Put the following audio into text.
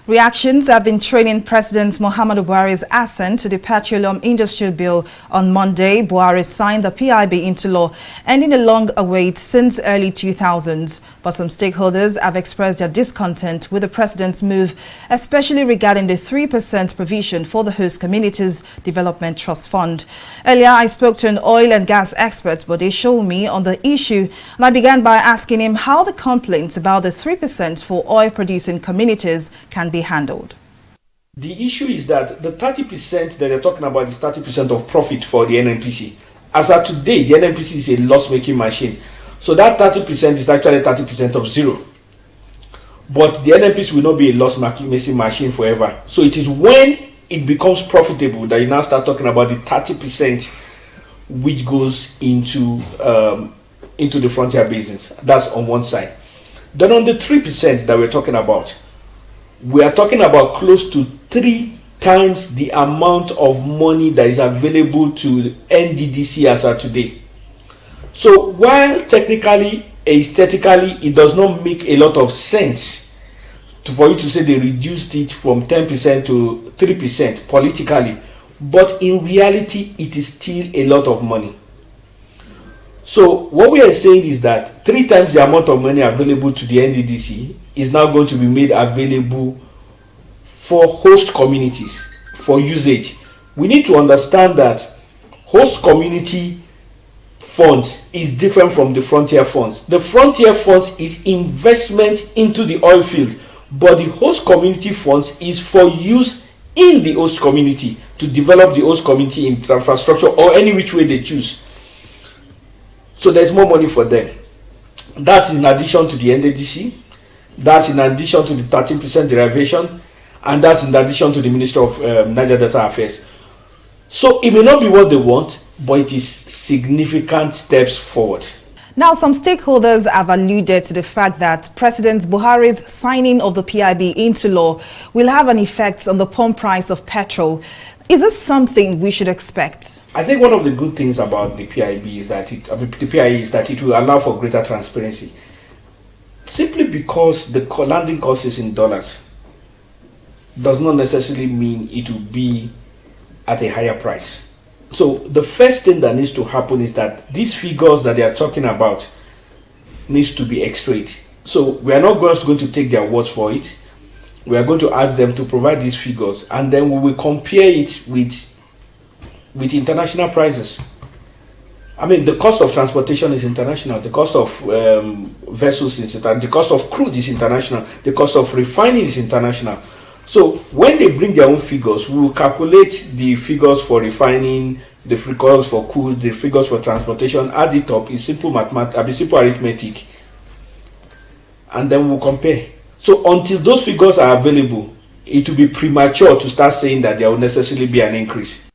Reactions have been trailing President Muhammadu Buhari's assent to the Petroleum Industry Bill. On Monday, Buhari signed the PIB into law, ending a long await since early 2000s. But some stakeholders have expressed their discontent with the president's move, especially regarding the 3% provision for the host communities development trust fund. Earlier, I spoke to an oil and gas expert, Bode Showmi, on the issue, and I began by asking him how the complaints about the 3% for oil-producing communities can be handled. The issue is that the 30% that they're talking about is 30% of profit for the NNPC. As of today, the NNPC is a loss-making machine. So that 30% is actually 30% of zero. But the NNPC will not be a loss-making machine forever. So it is when it becomes profitable that you now start talking about the 30% which goes into the frontier basins. That's on one side. Then on the 3% that we're talking about, we are talking about close to 3 times the amount of money that is available to NDDC as of today. So while technically, aesthetically, it does not make a lot of sense for you to say they reduced it from 10% to 3% politically, but in reality, it is still a lot of money. So what we are saying is that 3 times the amount of money available to the NDDC is now going to be made available for host communities for usage. We need to understand that host community funds is different from the frontier funds. The frontier funds is investment into the oil field, but the host community funds is for use in the host community to develop the host community infrastructure or any which way they choose. So there's more money for them. That's in addition to the NDDC. That's in addition to the 13% derivation, and that's in addition to the Minister of Niger Delta Affairs. So it may not be what they want, but it is significant steps forward. Now, some stakeholders have alluded to the fact that President Buhari's signing of the PIB into law will have an effect on the pump price of petrol. Is this something we should expect? I think one of the good things about the PIB is that it will allow for greater transparency. Simply because the landing cost is in dollars does not necessarily mean it will be at a higher price. So the first thing that needs to happen is that these figures that they are talking about needs to be x-rayed. So we are not just going to take their words for it. We are going to ask them to provide these figures, and then we will compare it with international prices. I mean, the cost of transportation is international. The cost of vessels is international. The cost of crude is international. The cost of refining is international. So when they bring their own figures, we will calculate the figures for refining, the figures for crude, the figures for transportation, add it up. It's simple mathematics, simple arithmetic, and then we'll compare. So until those figures are available, it will be premature to start saying that there will necessarily be an increase.